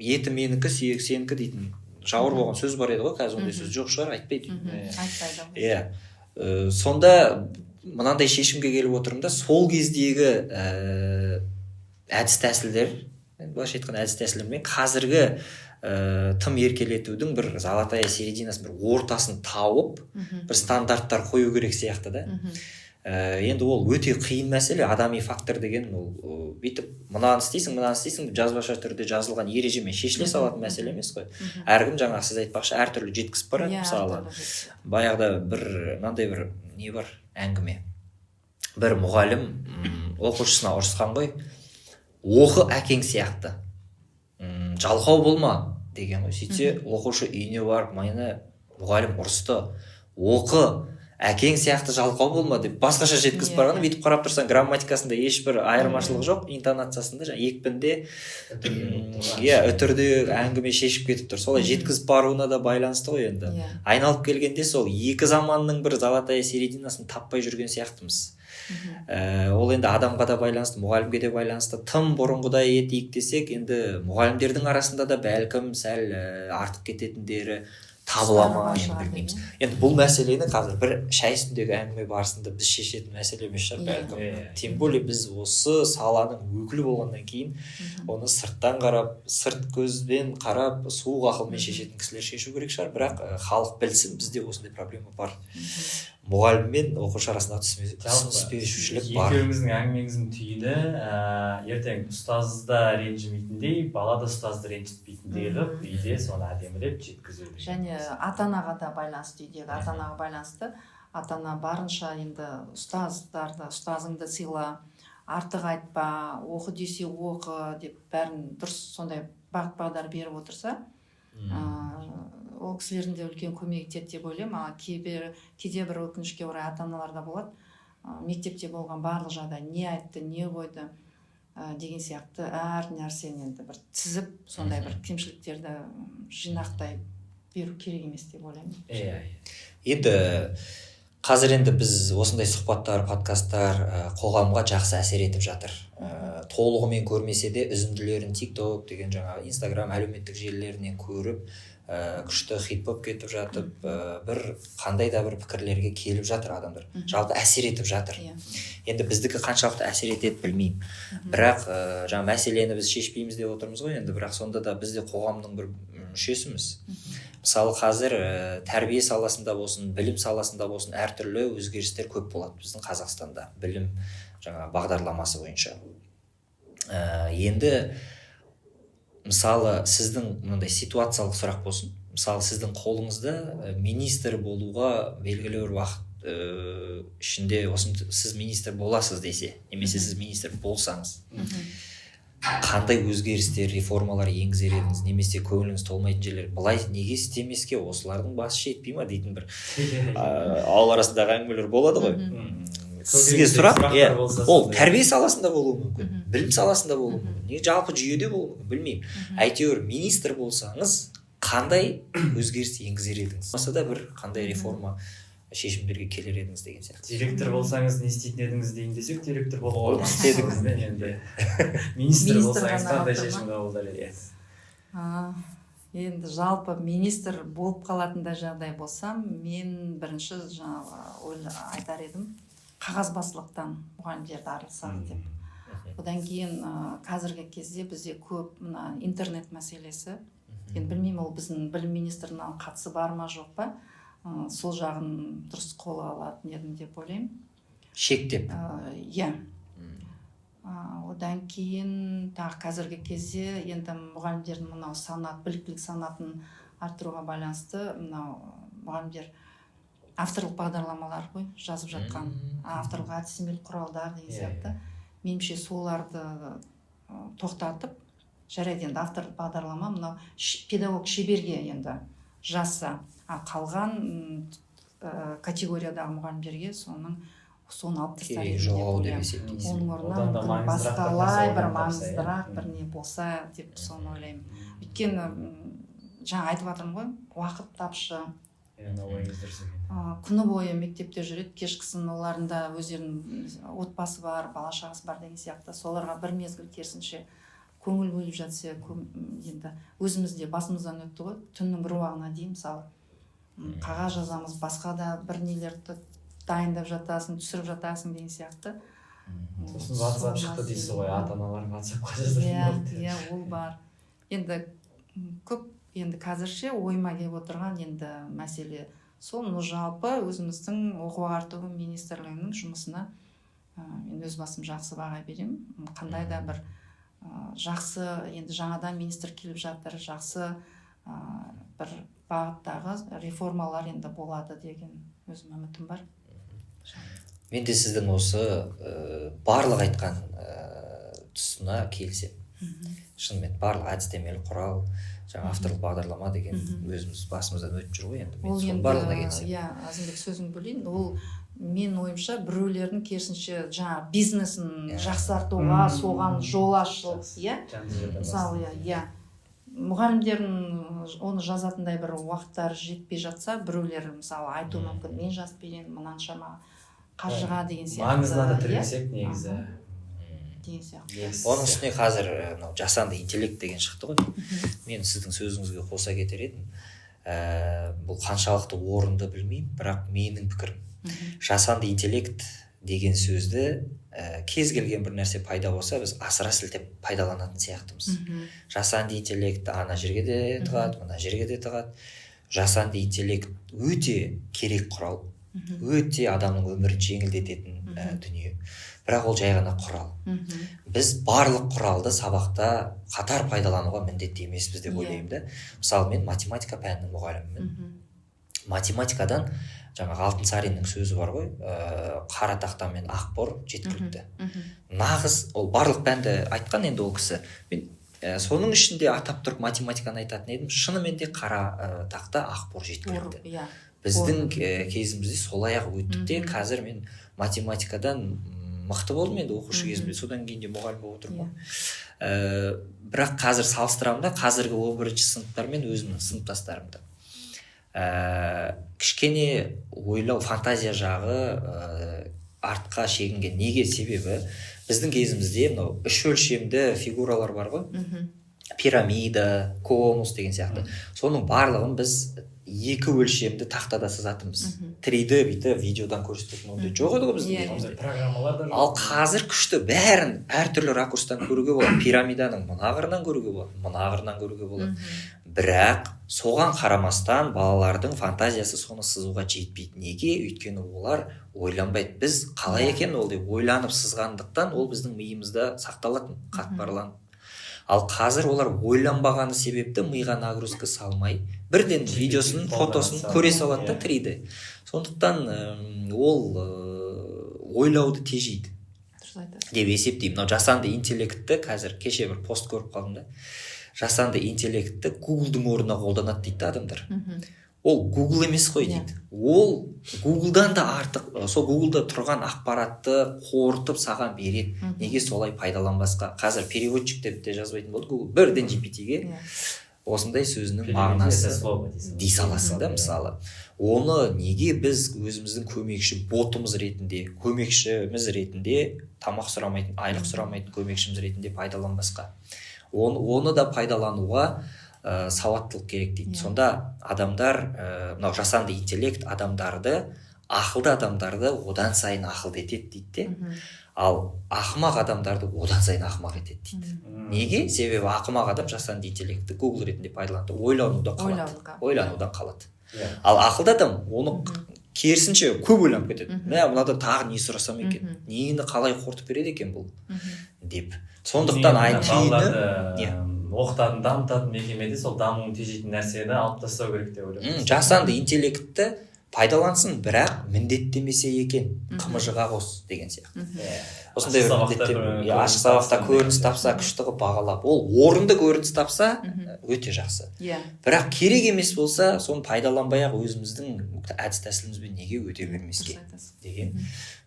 S2: еті менікі, сүйек сенікі дейтін жауыр болған сөз бар еді ғой, қазір ондай сөз жоқ шығар, айтпайды.
S3: Айтпайды.
S2: Иә. Сонда мынандай шешімге келіп отырмын да, сол кездегі әдіс тәсілдер, былайша айтқан әдіс тәсілдермен қазіргі тым еркелетудің бір золотая серединасын, бір ортасын тауып, бір стандарттар қою керек сияқты да. Енді ол өте қиын мәселе, адами фактор деген ол бүйтіп мынаны істейсің деп жазбаша түрде жазылған ережемен шешіле салатын мәселе емес қой. Әркім жаңағы сіз айтпақшы әртүрлі жеткізіп барады. Мысалы баяғыда мынандай бір не бар, әңгіме. Бір мұғалім оқушысына ұрысқан ғой, оқы әкең сияқты, жалқау болма деген ғой. Сөйтсе оқушы үйіне барып, мені мұғалім ұрысты, оқы әкең сияқты жалқау болма деп басқаша жеткізіп барған. Бүйтіп қарап тұрсаң грамматикасында ешбір айырмашылық жоқ, интонациясында, екпінде, үтірде әңгіме шешіп кетіп тұр. Солай жеткізіп баруына да байланысты ғой енді. Айналып келгенде сол екі заманның бір золотая серединасын таппай жүрген сияқтымыз. Ол енді адамға да байланысты, мұғалімге де байланысты. Тым бұрынғыдай етейік десек, енді мұғалімдердің арасында да бәлкім сәл артық кететіндері табыла ма, енді білмейміз. Енді бұл мәселені қазір бір шай үстіндегі әңгіме барысында біз шешетін мәселе емес шығар бәлкім. Тем более біз осы саланың өкілі болғаннан кейін оны сырттан қарап, сырт көзбен қарап, суық ақылмен шешетін кісілер шешу керек шығар. Бірақ халық білсін, бізде осындай проблема бар. Мұғалім мен оқушы арасында түсініспеушілік бар.
S1: Екеуіңіздің әңгімеңіздің түйіні ертең ұстазды ренжімейтіндей, бала да ұстазды ренжітпейтіндей қылып, үйде соны әдемілеп жеткізу.
S3: Және ата-анаға да байланысты, үйдегі ата-анаға байланысты. Ата-ана барынша енді ұстазыңды сыйла, артық айтпа, оқы десе оқы деп бәрін дұрыс сондай бағыт-бағдар беріп отырса, ол кісілердің де үлкен көмегі етеді деп ойлаймын. Кейде бір өкінішке орай ата-аналарда болады, мектепте болған барлық жағдай не айтты, не қойды деген сияқты әр нәрсені енді бір тізіп, сондай бір кемшіліктерді жинақтай беру керек емес деп ойлаймын.
S2: Енді қазір енді біз осындай сұхбаттар, подкасттар қоғамға жақсы әсер етіп жатыр. Толығымен көрмесе де үзінділерін TikTok деген жаңағы Instagram әлеуметтік желілерінен көріп, күшті хит болып кетіп жатып, бір қандай да бір пікірлерге келіп жатыр адамдар. Жалпы әсер етіп жатыр. Енді біздікі қаншалықты әсер етеді білмеймін. Бірақ жаңа мәселені біз шешпейміз деп отырмыз ғой, енді бірақ сонда да біз де қоғамның бір мүшесіміз. Мысалы қазір тәрбие саласында болсын, білім саласында болсын, әртүрлі өзгерістер көп болады біздің Қазақстанда, білім жаңа бағдарламасы бойынша. Енді мысалы сіздің мынандай ситуациялық сұрақ болсын, мысалы сіздің қолыңызда министр болуға белгілі бір уақыт ішінде сіз министр боласыз десе, немесе сіз министр болсаңыз, қандай өзгерістер, реформалар енгізер едіңіз, немесе көңіліңіз толмайтын жерлер, былай неге істемеске, осылардың басы жетпей ма дейтін бір ауыл арасындағы әңгімелер болады ғой. Сізге сұрақ, ол тәрбие саласында болуы мүмкін, білім саласында болуы мүмкін, не жалпы жүйеде болуы мүмкін, білмеймін. Әйтеуір министр болсаңыз, қандай өзгеріс енгізер едіңіз? Осыда бір қандай реформа шешімдерге келер едіңіз деген сияқты.
S1: Директор болсаңыз не істейтін едіңіз дейін десек, директор болып істедіңіз бе енді. Министр болсаңыз қандай шешім қабылдар едіңіз?
S3: Енді жалпы министр болып қалатындай жағдай болсам, мен бірінші жаңағы айтар едім, қағазбастылықтан мұғалімдерді арылсақ деп. Одан кейін қазіргі кезде бізде көп интернет мәселесі. Енді білмеймін, ол біздің білім министрінің қатысы бар ма жоқ па, сол жағын дұрыс қолға алатын едім деп ойлаймын.
S2: Шектеп.
S3: Иә. Одан кейін қазіргі кезде енді мұғалімдердің мынау біліктілік санатын арттыруға байланысты мұғалімдер авторлық бағдарламалар ғой жазып жатқан, авторлық әдістемелік құралдар деген сияқты. Меніңше соларды тоқтатып, жарайды енді авторлық бағдарлама мынау педагог шеберге енді жазса, қалған категориядағы мұғалімдерге соны алып тастар едім деп ойлаймын. Оның орнына басқалай бір маңыздырақ бір не болса деп соны ойлаймын. Өйткені жаңа айтып жатырмын ғой, уақыт тапшы,
S1: ойыңыз дұрыс екен.
S3: күні бойы мектепте жүреді, кешкісін олардың да өздерінің отбасы бар, бала шағасы бар деген сияқты, соларға бір мезгіл керісінше көңіл бөліп жатса, енді өзімізде басымыздан өтті ғой, түннің бір уағына дейін мысалы қағаз жазамыз, басқа да бір нелерді дайындап жатасың, түсіріп жатасың деген сияқты.
S1: Сосын WhatsApp шықты дейсіз ғой, ата-аналар WhatsApp-қа жазатын.
S3: Иә, ол бар. Енді көп, енді қазірше ойыма келіп отырған енді мәселе сол, жалпы өзіміздің оқу ағарту министрлігінің жұмысына мен өз басым жақсы баға беремін. Қандай да бір жақсы, енді жаңадан министр келіп жатыр, жақсы бір бағыттағы реформалар енді болады деген өзім үмітім бар.
S2: Мен де сіздің осы барлық айтқан тұсына келісемін. Шынымен барлық әдістемелік құрал, жаңа авторлық бағдарлама деген өзіміз басымыздан өтіп жүр ғой енді. Мен соның барлығына келісемін.
S3: Иә, Азымбек сөзін бөлейін. Ол мен ойымша біреулердің керісінше жаңа бизнесін жақсартуға соған жол ашыл, иә. Мысалы, иә, мұғалімдердің оны жазатындай бір уақыттары жетпей жатса, біреулер мысалы айтуы мүмкін, мен жазып берейін мынаншама қаржыға деген сияқты.
S1: Маңызына да тіресек негізі.
S3: Деген сияқты.
S2: Оның үстіне қазір жасанды интеллект деген шықты ғой. Мен сіздің сөзіңізге қоса кетер едім. Бұл қаншалықты орынды білмеймін, бірақ менің пікірім. Жасанды интеллект деген сөзді кез келген бір нәрсе пайда болса, біз асыра сілтеп пайдаланатын сияқтымыз. Жасанды интеллект ана жерге де тығады, мына жерге де тығады. Жасанды интеллект өте керек құрал, өте адамның өмірін жеңілдететін дүние. Бірақ ол жай ғана құрал. Біз барлық құралды сабақта қатар пайдалануға міндетті емеспіз деп ойлаймын да. Мысалы, мен математика пәнінің мұғалімімін. Математикадан жаңағы Алтынсариннің сөзі бар ғой, қара тақта мен ақ бор жеткілікті. Нағыз, ол барлық пәнді айтқан енді ол кісі. Мен соның ішінде атап тұрып математиканы айтатын едім, шынымен де қара тақта ақ бор жеткілікті. Біздің кезімізде солай ақ өтті де, қазір мен математикадан мықты болдым енді оқушы кезімде, содан кейін де мұғалім болып отырмын. Бірақ қазір салыстырамын да, қазіргі 11-ші сыныптар мен өзімнің сыныптастарымды. Кішкене ойлау, фантазия жағы артқа шегінген. Неге? Себебі біздің кезімізде мынау үш өлшемді фигуралар бар ғой, пирамида, конус деген сияқты. Соның барлығын біз екі өлшемді тақтада сызатынбыз. 3D бүйтіп видеодан көрсететін ондай жоқ еді ғой біздің кезімізде.
S1: Программалар да жоқ.
S2: Ал қазір күшті, бәрін әртүрлі ракурстан көруге болады. Пирамиданың мына қырынан көруге болады, мына қырынан көруге болады. Бірақ соған қарамастан балалардың фантазиясы соны сызуға жетпейді. Неге? Өйткені олар ойланбайды. Біз қалай екен ол деп ойланып сызғандықтан ол біздің миымызда сақталатын, қатпарланып. Ал қазір олар ойланбағаны себепті миға нагрузка салмай, бірден видеосын, фотосын көре салады да 3D. Сондықтан ол ойлауды тежейді деп есептеймін. Мынау жасанды интеллектті қазір кеше бір пост көріп қалдым да. Жасанды интеллектті Google-дың орнына қолданады дейді адамдар. Ол Google емес қой дейді. Ол Google-дан да артық, сол Google-да тұрған ақпаратты қорытып саған береді. Неге солай пайдаланбасқа? Қазір переводчик деп те жазбайтын болды Google. Бірден GPT-ге осындай сөзінің мағынасы дей саласың да мысалы. Оны неге біз өзіміздің көмекші ботымыз ретінде, көмекшіміз ретінде, тамақ сұрамайтын, айлық сұрамайтын көмекшіміз ретінде пайдаланбасқа? Оны да пайдалануға сауаттылық керек дейді. Сонда адамдар, мынау жасанды интеллект адамдарды, ақылды адамдарды одан сайын ақылды етеді дейді де. Ал ақымақ адамдарды одан сайын ақымақ етеді дейді. Неге? Себебі ақымақ адам жасанды интеллектті Google ретінде пайдаланды, ойланудан қалады. Ал ақылды адам оны керісінше көп ойланып кетеді. Мынадан тағы не сұрасам екен? Нені қалай қорытып береді екен бұл? деп. Сондықтан IT-ні
S1: оқытатын, дамытатын мекемеде сол дамуын тежейтін нәрсені алып тастау керек деп ойлаймын.
S2: Жасанды интеллектті пайдалансын, бірақ міндеттемесе екен, қымыжыға қос деген сияқты. Осындай ашық сабақта көрініс тапса, күшті қылып бағалап, ол орынды көрініс тапса, өте жақсы. Бірақ керек емес болса, соны пайдаланбай-ақ өзіміздің әдіс тәсілімізбен неге өте бермеске деген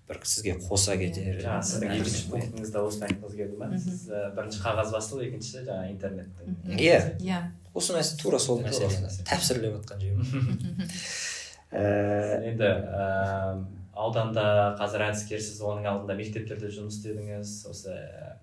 S2: бір сізге қоса кетер.
S1: Жаңа сіздің екінші пунктыңызда осыны айтқыңыз келді ма? Сіз бірінші қағазбастылық, екінші жаңа интернеттің.
S2: Иә. Осы мәселе тура сол мәселені тәпсірлеп жатқан жерім.
S1: Енді ауданда қазір әдіскерсіз, оның алдында мектептерде жұмыс істедіңіз, осы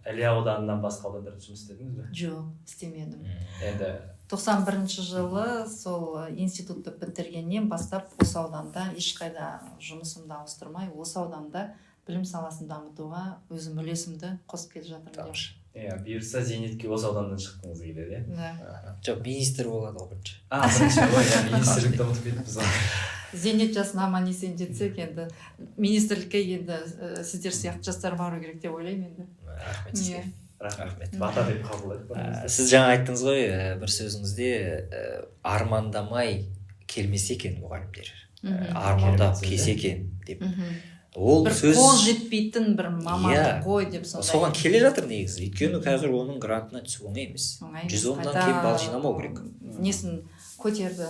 S1: Іле ауданынан басқа аудандарда жұмыс істедіңіз бе?
S3: Жоқ, істемедім.
S1: Енді
S3: 91 жылы сол институтты бітіргеннен бастап осы ауданда ешқайда жұмысымды ауыстырмай, осы ауданда білім саласын дамытуға өзім үлесімді қосып келе жатырмын.
S1: бұйырса зейнетке осы ауданнан шықтыңыз келеді,
S3: иә?
S2: Жоқ, министр болады ғой бірінші.
S1: Бірінші ғой, министрлікті ұмытып кетіппіз ғой.
S3: Зейнет жасына аман есен жетсек, енді министрлікке енді сіздер сияқты жастар бару керек деп ойлаймын енді.
S2: Рахмет сізге.
S1: Рахмет. Бата деп қабылдайық.
S2: Сіз жаңа айттыңыз ғой, бір сөзіңізде армандамай келмесе екен мұғалімдер. Армандап келсе екен деп. Ол
S3: бір
S2: сөз
S3: қол жетпейтін бір мамандық қой деп сондай.
S2: Соған келе жатыр негізі. Өйткені қазір оның грантына түсу оңай емес. 110-дан кем балл жинамау керек.
S3: Несін көтерді.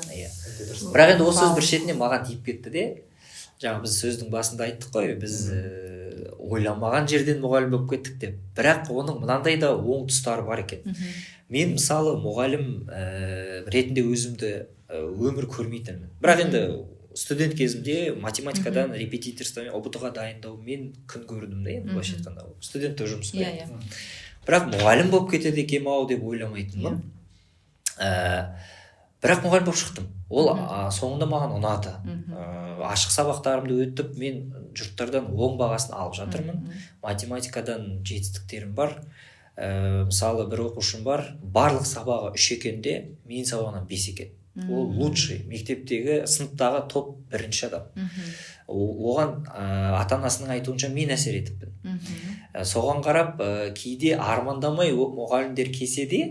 S2: Бірақ енді осы сөз бір шетінен маған тиіп кетті де, жаңа біз сөздің басында айттық қой, біз ойламаған жерден мұғалім болып кеттік деп. Бірақ оның мынандай да оң тұстары бар екен. Мен мысалы мұғалім ретінде өзімді өмір көрмейтінмін. Бірақ енді студент кезімде математикадан репетиторствомен ұбт-ға дайындаумен күн көрдім да, енді былайша айтқанда. Студенттік жұмыс қой. Бірақ мұғалім болып кетеді екем-ау деп ойламайтынмын. Бірақ мұғалім болып шықтым. Ол соңында маған ұнады. Ашық сабақтарымды өтіп, мен жұрттардан оң бағасын алып жатырмын. Математикадан жетістіктерім бар. Мысалы, бір оқушым бар, барлық сабағы 3 екенде, менің сабағынан 5 екен. Ол лучший, мектептегі сыныптағы топ бірінші адам. Оған ата-анасының айтуынша мен әсер етіппін. Соған қарап, кейде армандамай мұғалімдер келсе де,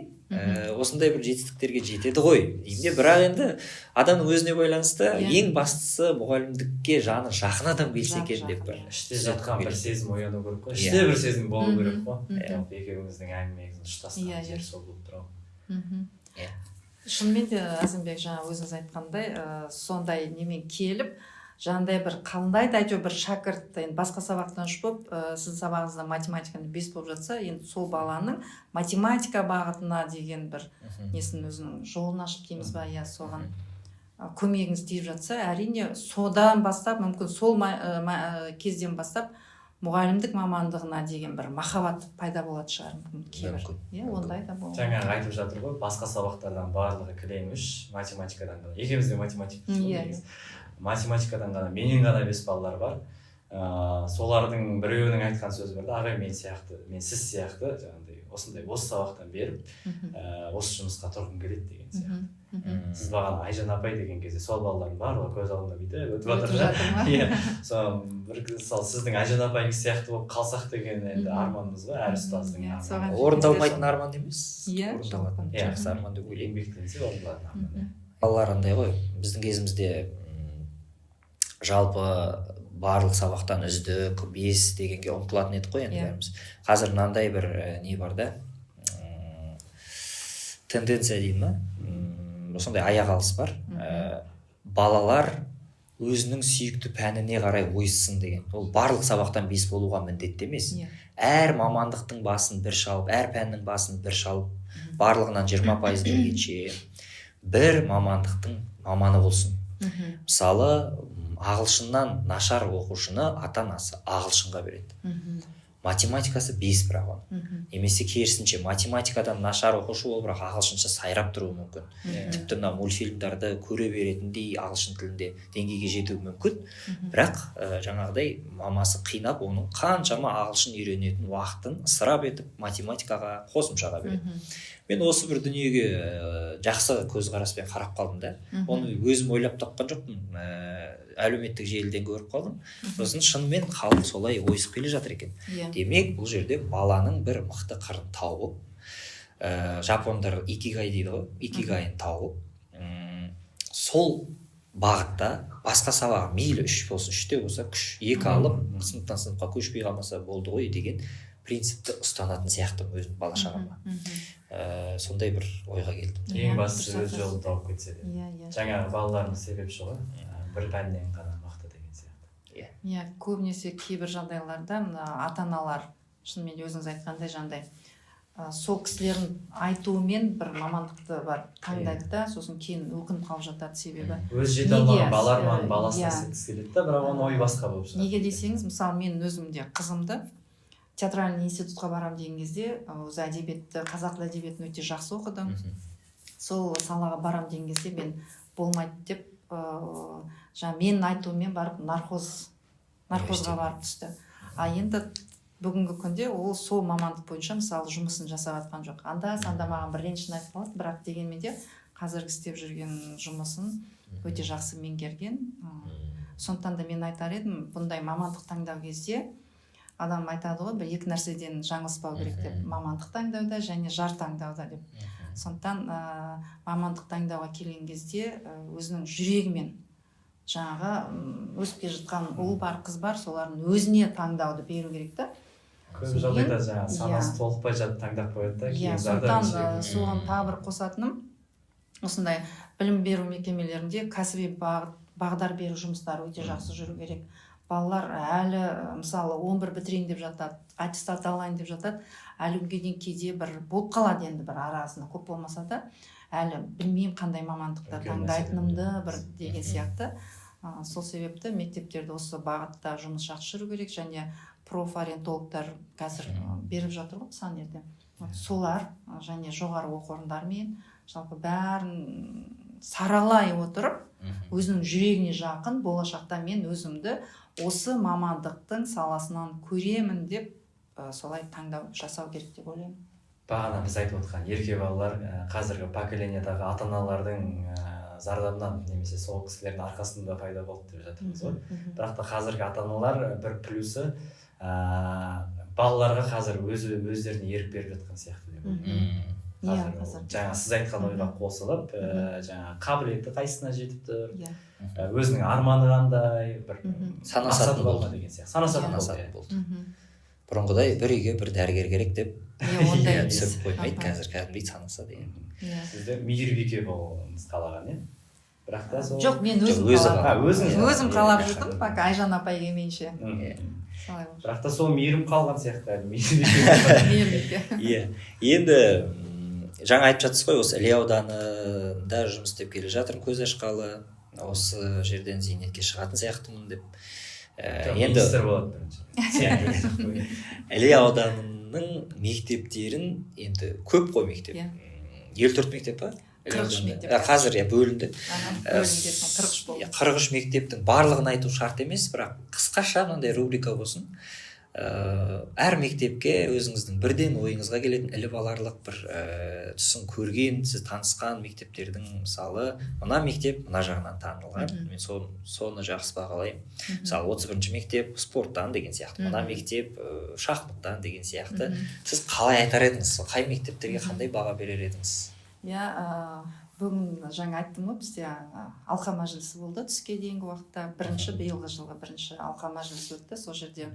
S2: осындай бір жетістіктерге жетеді ғой деймін. Бірақ енді адамның өзіне байланысты, ең бастысы мұғалімдікке жаны жақын адам келсе екен деп бір.
S1: Іште жатқан бір сезім ояну керек қой. Іште бір сезім болу керек қой. Екеуіңіздің әңгімеңіздің ұштасқан жері сол болып тұр.
S3: Шынымен де Әзімбек жаңа өзіңіз айтқандай, сондай немен келіп, жаңағыдай бір қалындайды, әйтеуір бір шәкірт басқа сабақтан ұшып, сіздің сабағыңызда математиканы 5 болып жатса, енді сол баланың математика бағытына деген бір несін өзінің жолын ашып дейміз ба, иә, соған көмегіңіз тиіп жатса, әрине содан бастап, мүмкін сол кезден бастап мұғалімдік мамандығына деген бір махаббат пайда болады шығар, кейбір. Иә, ондай да болады.
S1: Жаңа айтып жатыр ғой, басқа сабақтардан барлығы кілеміш, математикадан ғана. Екеуміз де математикпіз. Математикадан ғана менен ғана 5 балалар бар. Солардың біреуінің айтқан сөзі бар да, ағай мен сіз сияқты, жаңағыдай осындай осы сабақтан беріп, осы жұмысқа тұрғым келеді деген сияқты. Сіз бағана Айжан апай деген кезде сол балалардың барлығы көз алдында бүйтіп өтіп жатыр. Иә. Сол сіздің Айжан апайыңыз сияқты болып қалсақ деген енді арманымыз ғой, әр ұстаздың арманы.
S2: Орындалмайтын арман емес.
S3: Иә.
S2: Орындалатын жақсы арман деп ойлаймын.
S1: Еңбектенсе орындалатын арман.
S2: Балалар андай ғой, біздің кезімізде жалпы барлық сабақтан үздік 5 дегенге ұмтылатын едік қой енді бәріміз. Қазір мынандай бір не бар да, тенденция дейін ма? Осындай аяқ алыс бар. Балалар өзінің сүйікті пәніне қарай ойыссын деген. Ол барлық сабақтан 5 болуға міндетті емес. Әр мамандықтың басын бір шалып, әр пәннің басын бір шалып, барлығынан 20% келгенше бір мамандықтың маманы болсын. Мысалы, ағылшыннан нашар оқушыны ата-анасы ағылшынға береді. Математикасы 5 бірақ оны. Немесе керісінше математикадан нашар оқушы ол бірақ ағылшынша сайрап тұруы мүмкін. Тіпті мына мультфильмдарды көре беретіндей ағылшын тілінде деңгейге жетуі мүмкін. Бірақ жаңағыдай мамасы қинап, оның қаншама ағылшын үйренетін уақытын ысырап етіп математикаға қосымшаға береді. Мен осы бір дүниеге жақсы көзқараспен қарап қалдым да. Оны өзім ойлап тапқан жоқпын. Әлеуметтік желіден көріп қалдым. Сосын шынымен халық солай ойысып келе жатыр екен. Демек, бұл жерде баланың бір мықты қырын тауып, жапондар икигай дейді ғой, икигайын тауып, сол бағытта басқа сабағы мейлі 3 болсын, 3-те болса күш, 2 алып, сыныптан сыныпқа көшпей қалмаса болды ғой деген принципті ұстанатын сияқты өзім бала-шағама. Сондай бір ойға келдім.
S1: Ең бастысы өз жолын тауып кетсе де. Жаңағы балаларымыз себепші ғой, бір пәннен ғана мықты деген сияқты.
S3: Иә, көбінесе кейбір жағдайларда мына ата-аналар шынымен өзіңіз айтқандай жаңағыдай сол кісілердің айтуымен бір мамандықты бар таңдайды да, сосын кейін өкініп қалып жатады. Себебі
S1: өзі жете алмаған балалар баласына істеткісі келеді да, бірақ оның ойы басқа болып шығады.
S3: неге десеңіз, мысалы мен өзім де қызымды театральный институтқа барамын деген кезде өзі әдебиетті, қазақ тілі әдебиетін өте жақсы оқыды. Сол салаға барамын деген кезде мен болмайды деп жаңа менің айтуыммен барып нархозға барып түсті. А енді бүгінгі күнде ол сол мамандық бойынша мысалы жұмысын жасап жатқан жоқ. Анда-санда маған бір ренішін айтып қалады, бірақ дегенмен де қазіргі істеп жүрген жұмысын өте жақсы меңгерген. Сондықтан да мен айтар едім, бұндай мамандық таңдау кезде адам айтады ғой, бір екі нәрседен жаңылыспау керек деп, мамандық таңдауда және жар таңдауда деп. Сондықтан мамандық таңдауға келген кезде өзінің жүрегімен жаңағы өсіп келе жатқан ұл бар, қыз бар, солардың өзіне таңдауды беру керек та.
S1: Көп жағдайда жаңағы санасы толықпай жатып таңдап қояды да.
S3: Иә, сондықтан соған тағы бір қосатыным, осындай білім беру мекемелерінде кәсіби бағдар беру жұмыстары өте жақсы жүру керек. Балалар әлі мысалы 11 бітірейін деп жатады, аттестат алайын деп жатады, әлі күнге дейін кейде бір болып қалады, енді бір арасында көп болмаса да, әлі білмеймін қандай мамандықта таңдайтынымды бір деген сияқты. Сол себепті мектептерде осы бағытта жұмыс жақсы жүру керек, және профориентологтар қазір беріп жатыр ғой сан жерде. Солар және жоғары оқу орындарымен жалпы бәрін саралай отырып, өзінің жүрегіне жақын болашақта мен өзімді осы мамандықтың саласынан көремін деп солай таңдау жасау керек деп ойлаймын.
S1: Бағана біз айтып отқан ерке балалар қазіргі поколениядағы ата-аналардың зардабынан немесе сол кісілердің арқасында пайда болды деп жатырмыз ғой. Бірақ та қазіргі ата-аналар бір плюсы балаларға қазір өздеріне ерік беріп жатқан сияқты деп ойлаймын. Жаңа сіз айтқан ойға қосылып, жаңа қабілеті қайсысына жетіп тұр, өзінің арманы қандай, бір
S2: санасатын болды
S1: деген сияқты. Санасатын
S2: болды. Бұрынғыдай бір үйге бір дәрігер керек деп түсіріп қоймайды, қазір кәдімгідей санаса деген.
S1: Сізде мейірбике болғаныңыз қалаған, иә? Бірақ та сол...
S3: Жоқ, мен өзім қалап жүрдім, пока Айжан апай келмейінше.
S1: Бірақ та сол мейірім қалған сияқты, мейірбике.
S2: Иә, енді жаңа айтып жатсыз ғой, осы Іле ауданында жұмыс істеп келе жатырмын көз ашқалы, осы жерден зейнетке шығатын сияқтымын деп. Енді Іле ауданының мектептерін енді көп қой мектеп. 54 мектеп па?
S3: 43 мектеп.
S2: Қазір бөлінді.
S3: 43 болды.
S2: 43 мектептің барлығын айту шарт емес, бірақ қысқаша мынандай рубрика болсын. Әр мектепке өзіңіздің бірден ойыңызға келетін іліп аларлық бір түсін көрген, сіз танысқан мектептердің мысалы, мына мектеп мына жағынан танылған, мен соны жақсы бағалаймын. Мысалы 31-ші мектеп спорттан деген сияқты, мына мектеп шахматтан деген сияқты. Сіз қалай айтар едіңіз, қай мектептерге қандай баға берер едіңіз?
S3: Иә, бүгін жаңа айттым ғой, бізде алқа мәжілісі болды түске дейінгі уақытта. Биылғы жылғы бірінші алқа мәжілісі өтті. Сол жерде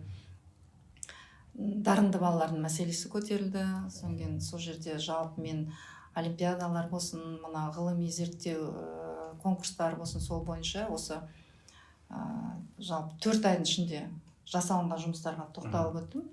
S3: дарынды балалардың мәселесі көтерілді. Сонымен сол жерде жалпы мен олимпиадалар болсын, мына ғылыми зерттеу конкурстары болсын, сол бойынша осы жалпы 4 айдың ішінде жасалынған жұмыстарға тоқталып өттім.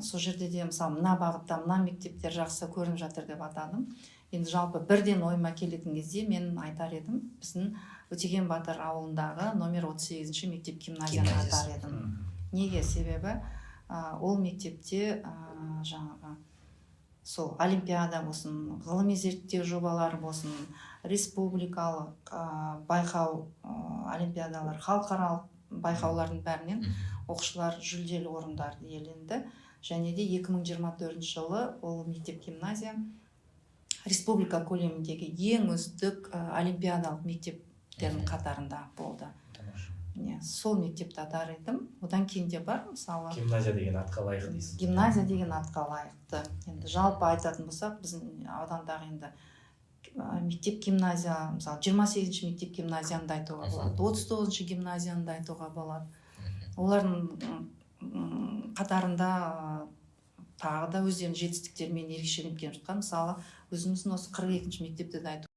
S3: Сол жерде де мысалы мына бағытта мына мектептер жақсы көрініп жатыр деп атадым. Енді жалпы бірден ойыма келетін кезде мен айтар едім, біздің Өтеген Батыр ауылындағы номер 38-ші мектеп гимназияны айтар едім. Неге? Себебі ол мектепте жаңағы сол олимпиада болсын, ғылыми зерттеу жобалары болсын, республикалық байқау олимпиадалар, халықаралық байқаулардың бәрінен оқушылар жүлделі орындарды иеленді. Және де 2024 жылы ол мектеп гимназия республика көлеміндегі ең үздік олимпиадалық мектептердің қатарында болды. Сол мектепті атар едім. Одан кейін де бар, мысалы
S1: гимназия деген атқа лайық дейсіз.
S3: Гимназия деген атқа лайықты. Енді жалпы айтатын болсақ, біздің аудандағы енді мектеп гимназия, мысалы 28-ші мектеп гимназияны айтуға болады, 39-ші гимназияны айтуға болады. Олардың қатарында тағы да өздерінің жетістіктерімен ерекшеленіп келе жатқан, мысалы өзіміздің осы 42-ші мектепті де айту